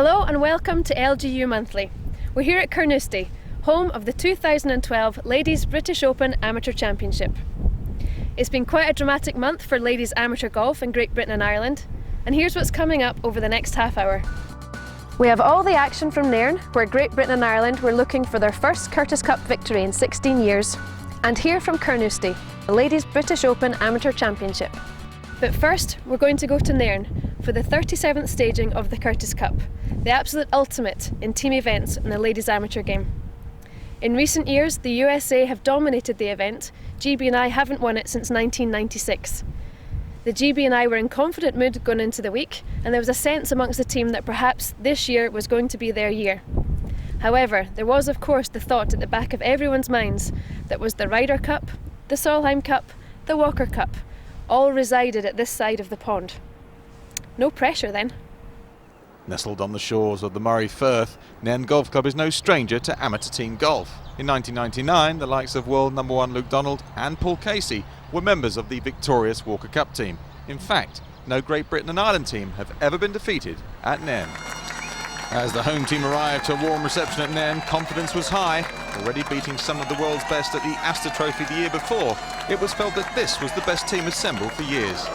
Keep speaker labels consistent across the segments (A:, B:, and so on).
A: Hello and welcome to LGU Monthly. We're here at Carnoustie, home of the 2012 Ladies British Open Amateur Championship. It's been quite a dramatic month for ladies amateur golf in Great Britain and Ireland, and here's what's coming up over the next half hour. We have all the action from Nairn, where Great Britain and Ireland were looking for their first Curtis Cup victory in 16 years, and here from Carnoustie, the Ladies British Open Amateur Championship. But first, we're going to go to Nairn for the 37th staging of the Curtis Cup, the absolute ultimate in team events in the ladies amateur game. In recent years, the USA have dominated the event. GB&I haven't won it since 1996. The GB&I were in confident mood going into the week, and there was a sense amongst the team that perhaps this year was going to be their year. However, there was of course the thought at the back of everyone's minds that was the Ryder Cup, the Solheim Cup, the Walker Cup, all resided at this side of the pond. No pressure then.
B: Nestled on the shores of the Murray Firth, Nairn Golf Club is no stranger to amateur team golf. In 1999, the likes of world number one Luke Donald and Paul Casey were members of the victorious Walker Cup team. In fact, no Great Britain and Ireland team have ever been defeated at Nairn. As the home team arrived to a warm reception at Nairn, confidence was high. Already beating some of the world's best at the Astor Trophy the year before, it was felt that this was the best team assembled for years.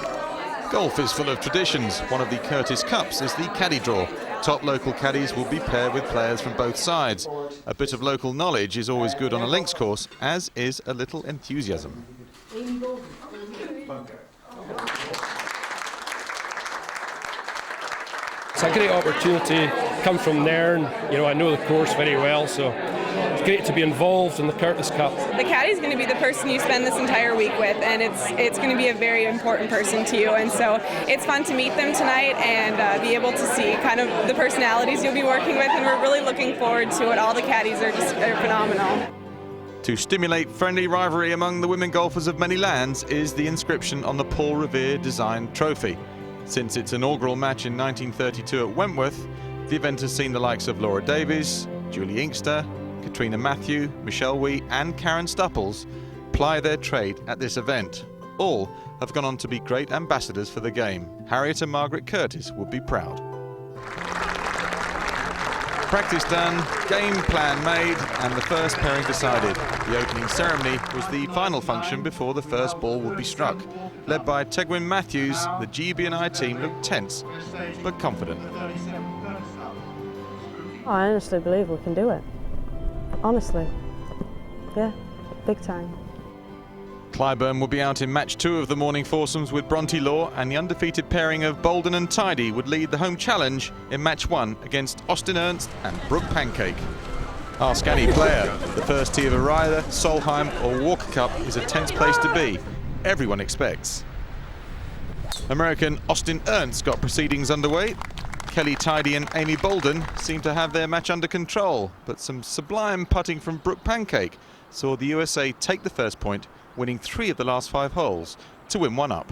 B: Golf is full of traditions. One of the Curtis Cups is the caddy draw. Top local caddies will be paired with players from both sides. A bit of local knowledge is always good on a links course, as is a little enthusiasm.
C: It's a great opportunity. Come from Nairn, I know the course very well, so it's great to be involved in the Curtis Cup.
D: The caddy's going to be the person you spend this entire week with, and it's going to be a very important person to you, and so it's fun to meet them tonight and be able to see kind of the personalities you'll be working with, and we're really looking forward to it. All the caddies are phenomenal.
B: To stimulate friendly rivalry among the women golfers of many lands is the inscription on the Paul Revere designed trophy. Since its inaugural match in 1932 at Wentworth, the event has seen the likes of Laura Davies, Julie Inkster, Katrina Matthew, Michelle Wee and Karen Stupples ply their trade at this event. All have gone on to be great ambassadors for the game. Harriet and Margaret Curtis would be proud. Practice done, game plan made, and the first pairing decided. The opening ceremony was the final function before the first ball would be struck. Led by Tegwin Matthews, the GB&I team looked tense but confident.
E: I honestly believe we can do it. Honestly. Yeah, big time.
B: Clyburn will be out in match 2 of the morning foursomes with Bronte Law, and the undefeated pairing of Bolden and Tidy would lead the home challenge in match 1 against Austin Ernst and Brooke Pancake. Ask any player, the first tee of a Ryder, Solheim or Walker Cup is a tense place to be. Everyone expects. American Austin Ernst got proceedings underway. Kelly Tidy and Amy Bolden seem to have their match under control, but some sublime putting from Brooke Pancake saw the USA take the first point, winning 3 of the last 5 holes to win 1 up.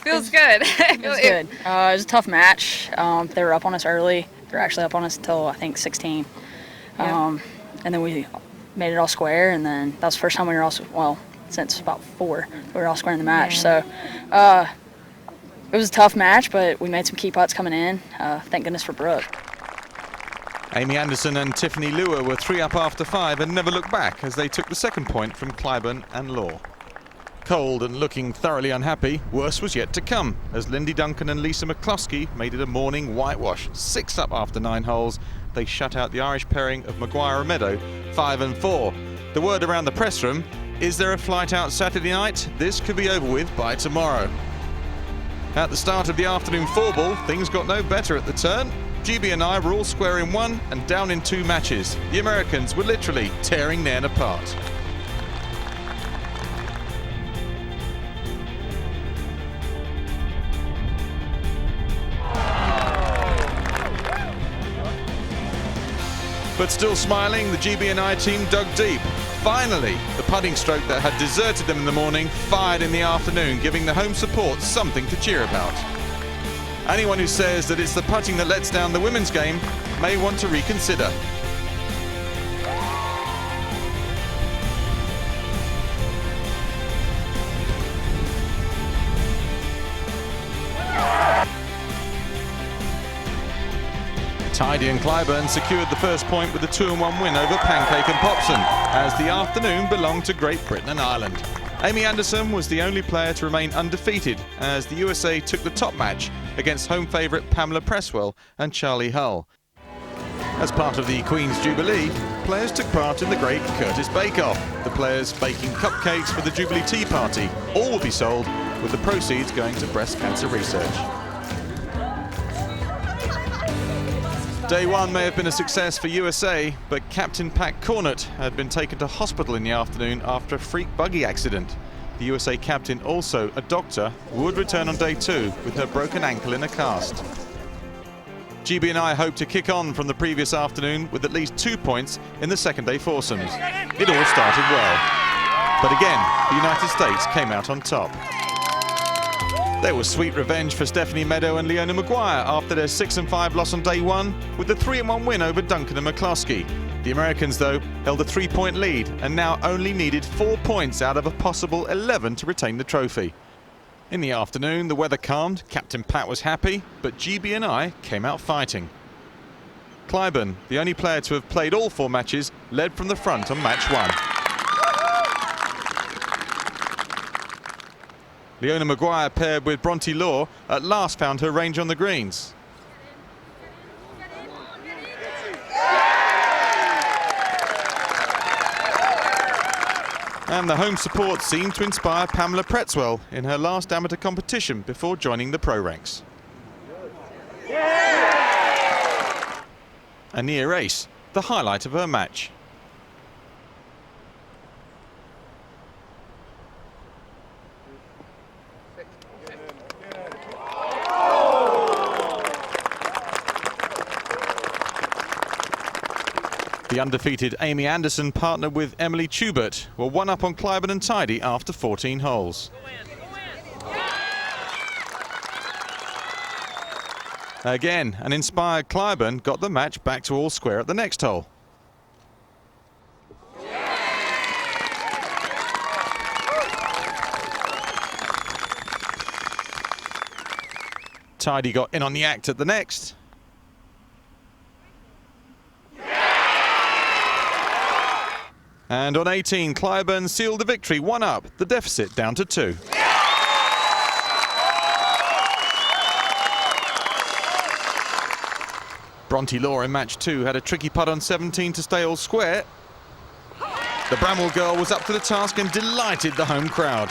F: Feels good.
G: Feels good. It was a tough match. They were up on us early. They were actually up on us until I think 16. And then we made it all square, and then that was the first time we were all, since about 4, we were all square in the match. So it was a tough match, but we made some key putts coming in. Thank goodness for Brooke.
B: Amy Anderson and Tiffany Lua were 3 up after 5 and never looked back as they took the second point from Clyburn and Law. Cold and looking thoroughly unhappy, worse was yet to come as Lindy Duncan and Lisa McCloskey made it a morning whitewash. 6 up after 9 holes, they shut out the Irish pairing of Maguire and Meadow 5 and 4. The word around the press room, is there a flight out Saturday night? This could be over with by tomorrow. At the start of the afternoon 4-ball, things got no better at the turn. GB&I were all square in 1 and down in 2 matches. The Americans were literally tearing Nairn apart. But still smiling, the GB&I team dug deep. Finally, the putting stroke that had deserted them in the morning fired in the afternoon, giving the home support something to cheer about. Anyone who says that it's the putting that lets down the women's game may want to reconsider. Tidy and Clyburn secured the first point with a 2-1 win over Pancake and Popson, as the afternoon belonged to Great Britain and Ireland. Amy Anderson was the only player to remain undefeated, as the USA took the top match against home favourite Pamela Presswell and Charlie Hull. As part of the Queen's Jubilee, players took part in the Great Curtis Bake Off, the players baking cupcakes for the Jubilee Tea Party. All will be sold, with the proceeds going to breast cancer research. Day one may have been a success for USA, but Captain Pat Cornett had been taken to hospital in the afternoon after a freak buggy accident. The USA captain, also a doctor, would return on day two with her broken ankle in a cast. GB&I hope to kick on from the previous afternoon with at least 2 points in the second day foursomes. It all started well. But again, the United States came out on top. There was sweet revenge for Stephanie Meadow and Leona Maguire after their 6-5 loss on day one, with the 3-1 win over Duncan and McCloskey. The Americans, though, held a 3-point lead and now only needed 4 points out of a possible 11 to retain the trophy. In the afternoon, the weather calmed, Captain Pat was happy, but GB&I came out fighting. Clyburn, the only player to have played all 4 matches, led from the front on match 1. Leona Maguire, paired with Bronte Law, at last found her range on the greens. And the home support seemed to inspire Pamela Presswell in her last amateur competition before joining the pro ranks. A near ace, the highlight of her match. The undefeated Amy Anderson, partnered with Emily Tubert, were one up on Clyburn and Tidy after 14 holes. Again, an inspired Clyburn got the match back to all square at the next hole. Tidy got in on the act at the next. And on 18, Clyburn sealed the victory, 1 up, the deficit down to 2. Bronte Law in match 2 had a tricky putt on 17 to stay all square. The Bramwell girl was up to the task and delighted the home crowd.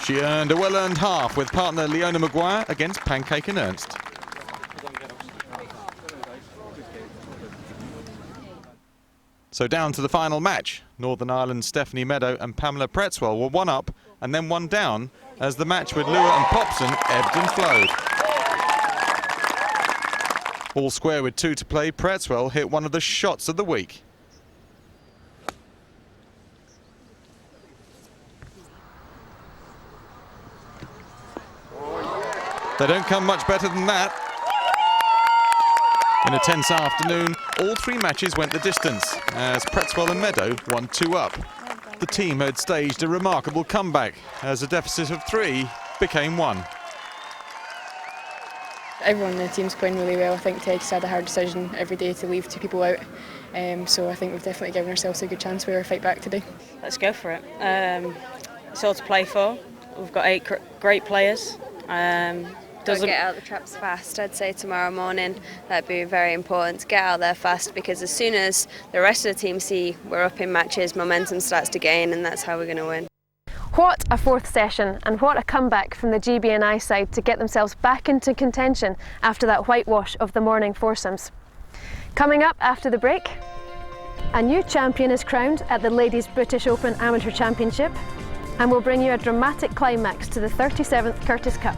B: She earned a well-earned half with partner Leona Maguire against Pancake and Ernst. So down to the final match. Northern Ireland's Stephanie Meadow and Pamela Presswell were 1 up and then 1 down as the match with Lua and Popson ebbed and flowed. All square with 2 to play, Presswell hit one of the shots of the week. They don't come much better than that. In a tense afternoon, all 3 matches went the distance, as Presswell and Meadow won 2 up. The team had staged a remarkable comeback, as a deficit of 3 became 1.
F: Everyone in the team's playing really well. I think Ted's had a hard decision every day to leave 2 people out. So I think we've definitely given ourselves a good chance with our fight back today.
H: Let's go for it. It's all to play for. We've got 8 great players.
I: Get out the traps fast, I'd say tomorrow morning. That'd be very important to get out there fast, because as soon as the rest of the team see we're up in matches, momentum starts to gain, and that's how we're going to win.
A: What a 4th session, and what a comeback from the GB&I side to get themselves back into contention after that whitewash of the morning foursomes. Coming up after the break, a new champion is crowned at the Ladies British Open Amateur Championship, and we'll bring you a dramatic climax to the 37th Curtis Cup.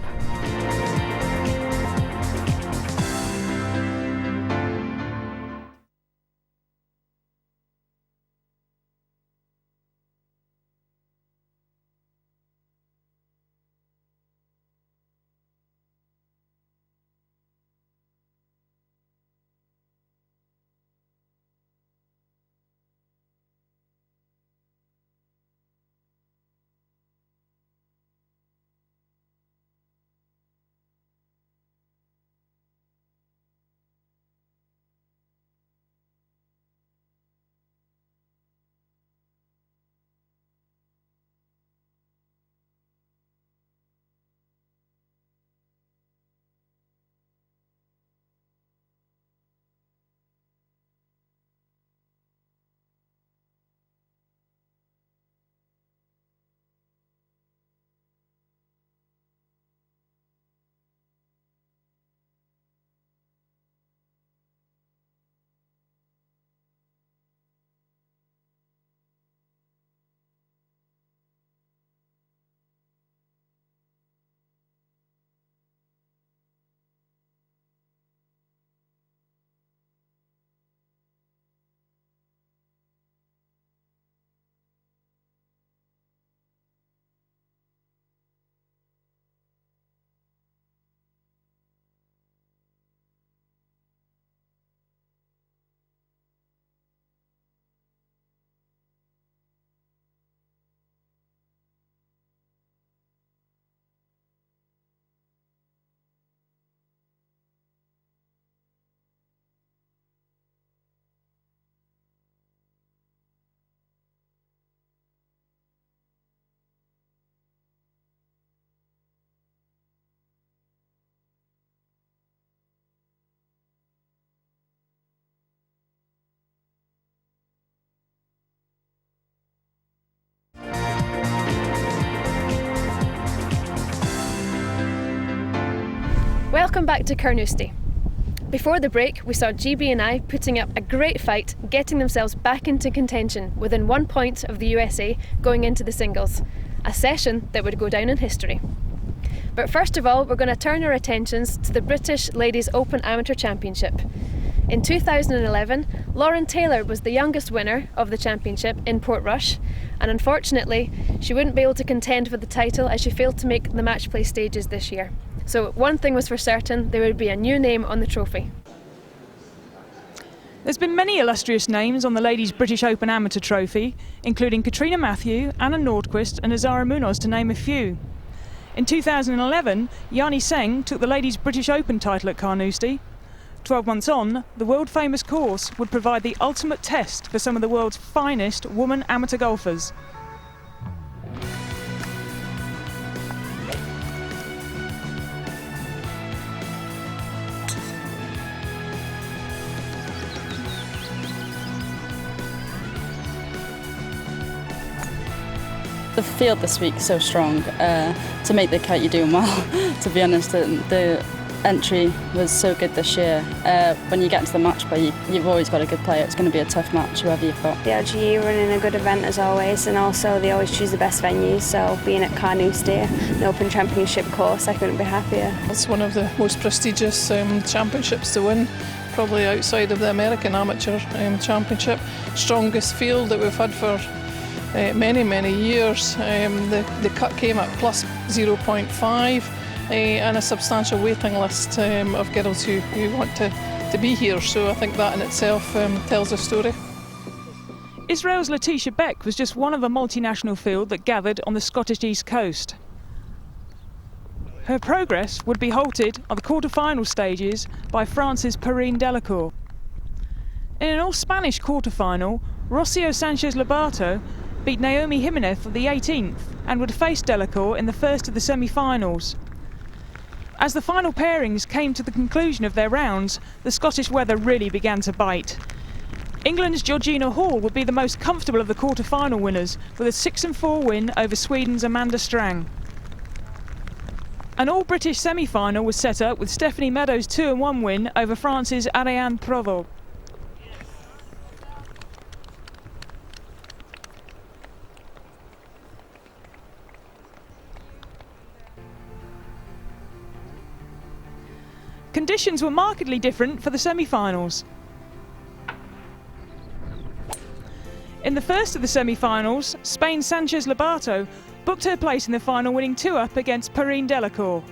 A: Welcome back to Carnoustie. Before the break, we saw GB and I putting up a great fight, getting themselves back into contention within 1 point of the USA going into the singles, a session that would go down in history. But first of all, we're going to turn our attentions to the British Ladies Open Amateur Championship. In 2011, Lauren Taylor was the youngest winner of the championship in Portrush, and unfortunately, she wouldn't be able to contend for the title as she failed to make the match play stages this year. So one thing was for certain, there would be a new name on the trophy.
J: There's been many illustrious names on the Ladies British Open Amateur Trophy, including Katrina Matthew, Anna Nordquist and Azara Munoz, to name a few. In 2011, Yani Seng took the Ladies British Open title at Carnoustie. 12 months on, the world-famous course would provide the ultimate test for some of the world's finest women amateur golfers.
K: The field this week is so strong. To make the cut, you're doing well. To be honest, the entry was so good this year. When you get into the match play, you've always got a good player. It's going to be a tough match, whoever you've got.
I: The LGU running a good event as always, and also they always choose the best venues. So being at Carnoustie, the Open Championship course, I couldn't be happier.
L: It's one of the most prestigious championships to win, probably outside of the American Amateur Championship. Strongest field that we've had for many years. The cut came at plus 0.5 and a substantial waiting list of girls who want to be here, so I think that in itself tells a story.
J: Israel's Letitia Beck was just one of a multinational field that gathered on the Scottish East Coast. Her progress would be halted on the quarter-final stages by France's Perrine Delacour. In an all-Spanish quarter-final, Rocio Sanchez-Lobato beat Naomi Jimenez for the 18th and would face Delacour in the first of the semi-finals. As the final pairings came to the conclusion of their rounds, the Scottish weather really began to bite. England's Georgina Hall would be the most comfortable of the quarter-final winners, with a 6-4 win over Sweden's Amanda Strang. An all-British semi-final was set up with Stephanie Meadows' 2-1 win over France's Ariane Provost. Conditions were markedly different for the semi-finals. In the first of the semi-finals, Spain's Sanchez Lobato booked her place in the final, winning 2-up against Perrine Delacour.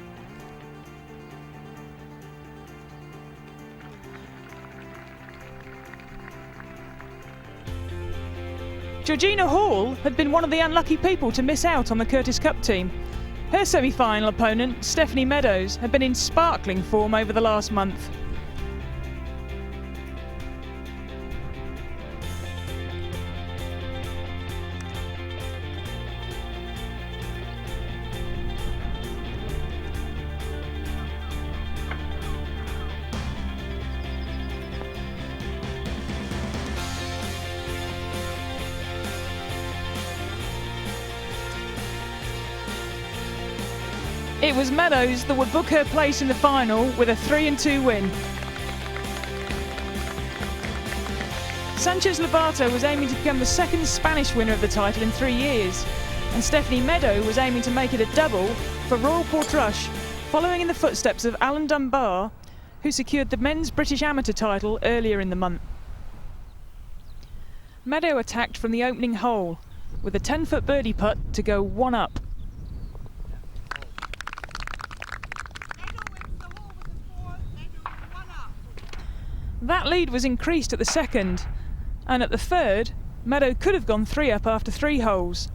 J: Georgina Hall had been one of the unlucky people to miss out on the Curtis Cup team. Her semi-final opponent, Stephanie Meadows, had been in sparkling form over the last month. It was Meadows that would book her place in the final with a 3-2 win. Sanchez Lobato was aiming to become the second Spanish winner of the title in 3 years, and Stephanie Meadows was aiming to make it a double for Royal Portrush, following in the footsteps of Alan Dunbar, who secured the men's British amateur title earlier in the month. Meadows attacked from the opening hole with a 10-foot birdie putt to go 1-up. That lead was increased at the second, and at the third, Meadows could have gone 3-up after 3 holes.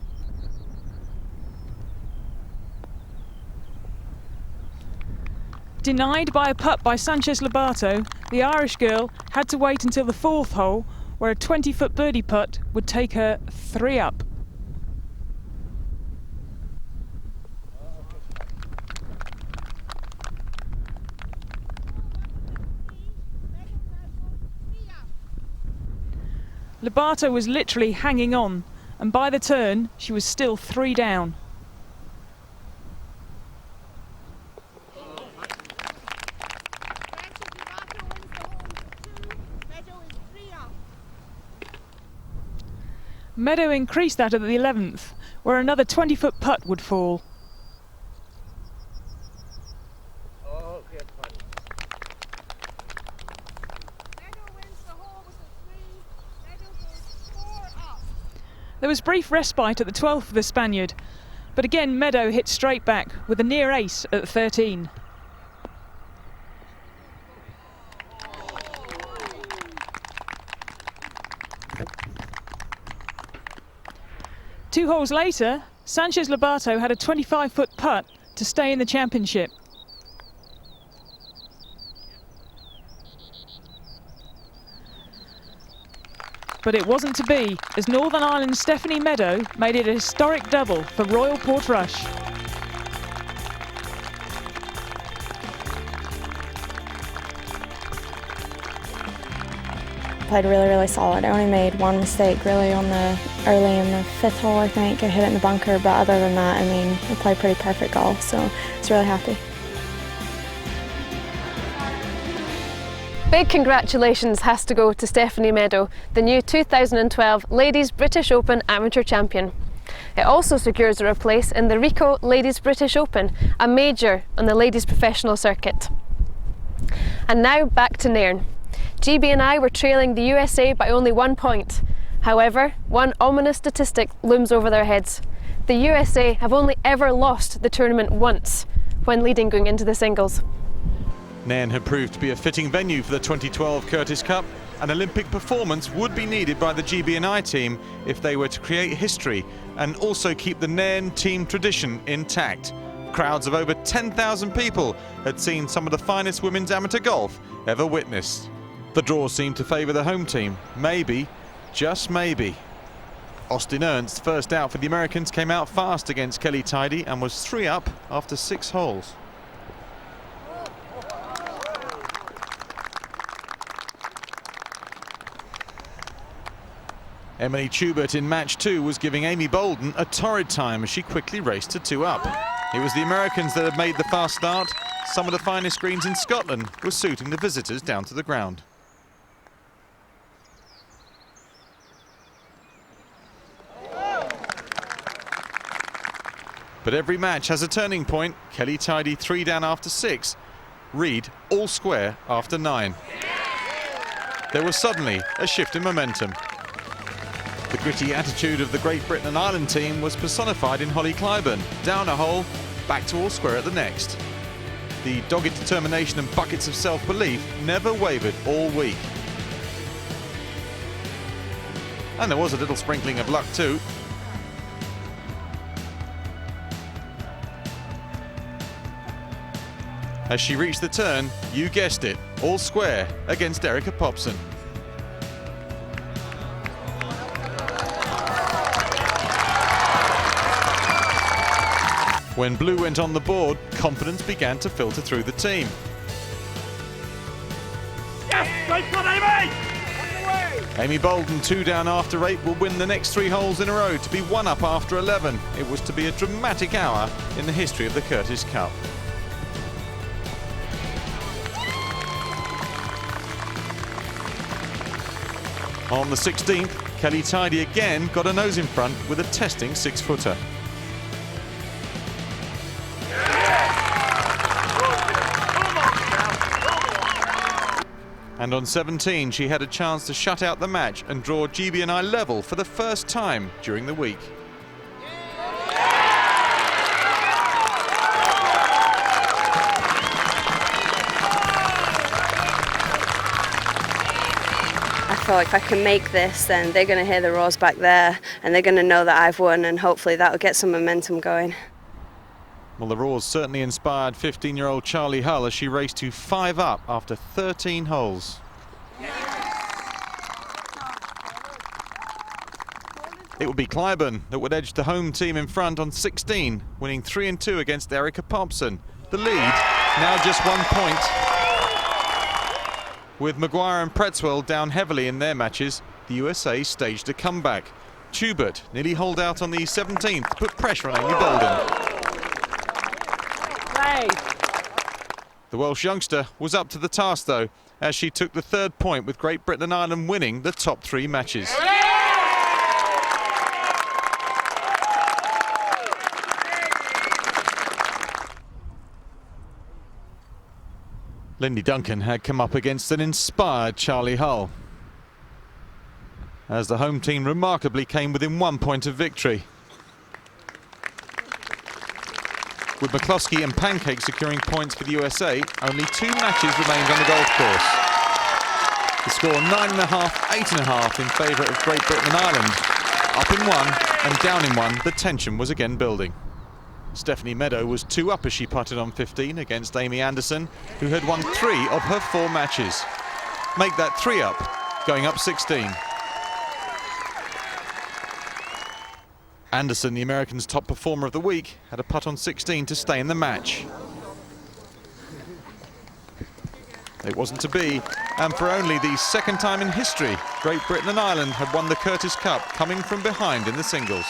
J: Denied by a putt by Sanchez Lobato, the Irish girl had to wait until the 4th hole, where a 20-foot birdie putt would take her 3-up. Lobato was literally hanging on, and by the turn, she was still 3 down. Meadow increased that at the 11th, where another 20-foot putt would fall. There was brief respite at the 12th for the Spaniard, but again Meadow hit straight back with a near ace at 13. Two holes later, Sanchez Lobato had a 25-foot putt to stay in the championship. But it wasn't to be, as Northern Ireland's Stephanie Meadow made it a historic double for Royal Portrush.
M: Played really solid. I only made one mistake really on the early in the 5th hole, I think. I hit it in the bunker, but other than that, I mean, I played pretty perfect golf, so I was really happy.
A: Big congratulations has to go to Stephanie Meadow, the new 2012 Ladies British Open Amateur Champion. It also secures her a place in the Ricoh Ladies British Open, a major on the ladies professional circuit. And now back to Nairn. GB and I were trailing the USA by only 1 point. However, one ominous statistic looms over their heads. The USA have only ever lost the tournament once, when leading going into the singles.
B: Nairn had proved to be a fitting venue for the 2012 Curtis Cup. An Olympic performance would be needed by the GB&I team if they were to create history and also keep the Nairn team tradition intact. Crowds of over 10,000 people had seen some of the finest women's amateur golf ever witnessed. The draw seemed to favour the home team. Maybe, just maybe. Austin Ernst, first out for the Americans, came out fast against Kelly Tidy and was 3 up after 6 holes. Emily Schubert in match 2 was giving Amy Bolden a torrid time as she quickly raced to 2 up. It was the Americans that had made the fast start. Some of the finest greens in Scotland were suiting the visitors down to the ground. But every match has a turning point. Kelly Tidy 3 down after 6. Reed all square after 9. There was suddenly a shift in momentum. The gritty attitude of the Great Britain and Ireland team was personified in Holly Clyburn. Down a hole, back to all square at the next. The dogged determination and buckets of self-belief never wavered all week. And there was a little sprinkling of luck too. As she reached the turn, you guessed it, all square against Erica Popson. When blue went on the board, confidence began to filter through the team.
N: Yes, great shot, Amy!
B: Amy Bolden, 2 down after 8, will win the next 3 holes in a row to be 1 up after 11. It was to be a dramatic hour in the history of the Curtis Cup. On the 16th, Kelly Tidy again got a nose in front with a testing 6-footer. And on 17, she had a chance to shut out the match and draw GB&I level for the first time during the week.
I: I thought if I can make this, then they're going to hear the roars back there and they're going to know that I've won, and hopefully that'll get some momentum going.
B: Well, the roars certainly inspired 15-year-old Charlie Hull as she raced to 5 up after 13 holes. It would be Clyburn that would edge the home team in front on 16, winning 3 and 2 against Erica Popson. The lead now just 1 point. With Maguire and Pretzwell down heavily in their matches, the USA staged a comeback. Schubert nearly holed out on the 17th to put pressure on Amy Bolden. The Welsh youngster was up to the task though, as she took the 3rd point with Great Britain and Ireland winning the top 3 matches. Lindy Duncan had come up against an inspired Charlie Hull, as the home team remarkably came within 1 point of victory, with McCloskey and Pancake securing points for the USA. Only 2 matches remained on the golf course. The score 9.5, 8.5 in favour of Great Britain and Ireland. Up in 1 and down in 1, the tension was again building. Stephanie Meadow was 2 up as she putted on 15 against Amy Anderson, who had won 3 of her 4 matches. Make that 3 up, going up 16. Anderson, the Americans' top performer of the week, had a putt on 16 to stay in the match. It wasn't to be, and for only the 2nd time in history, Great Britain and Ireland had won the Curtis Cup coming from behind in the singles.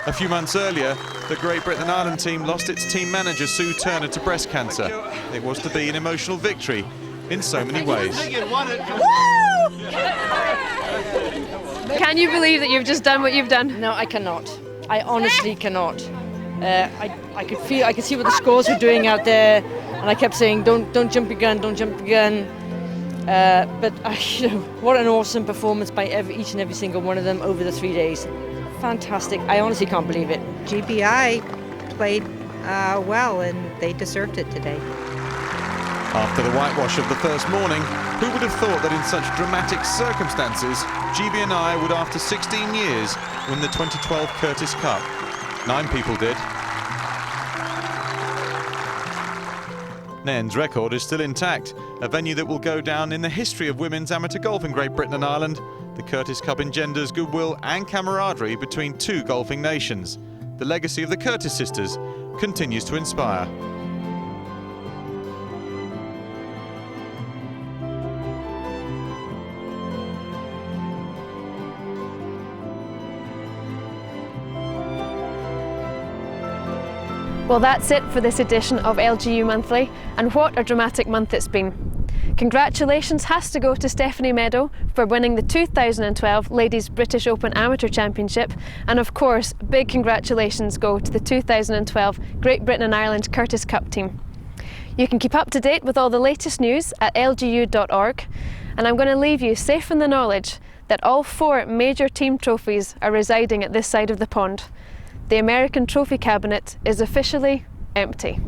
B: A few months earlier, the Great Britain and Ireland team lost its team manager Sue Turner to breast cancer. It was to be an emotional victory in so many ways.
A: Can you believe that you've just done what you've done?
O: No, I cannot. I honestly cannot. I could see what the scores were doing out there, and I kept saying, "Don't jump your gun, don't jump your gun." But what an awesome performance by each and every single one of them over the 3 days. Fantastic. I honestly can't believe it.
P: GBI played well, and they deserved it today.
B: After the whitewash of the first morning, who would have thought that in such dramatic circumstances, GB&I would, after 16 years, win the 2012 Curtis Cup? 9 people did. Nairn's record is still intact, a venue that will go down in the history of women's amateur golf in Great Britain and Ireland. The Curtis Cup engenders goodwill and camaraderie between 2 golfing nations. The legacy of the Curtis sisters continues to inspire.
A: Well, that's it for this edition of LGU Monthly, and what a dramatic month it's been. Congratulations has to go to Stephanie Meadow for winning the 2012 Ladies British Open Amateur Championship, and of course, big congratulations go to the 2012 Great Britain and Ireland Curtis Cup team. You can keep up to date with all the latest news at lgu.org, and I'm going to leave you safe in the knowledge that all 4 major team trophies are residing at this side of the pond. The American trophy cabinet is officially empty.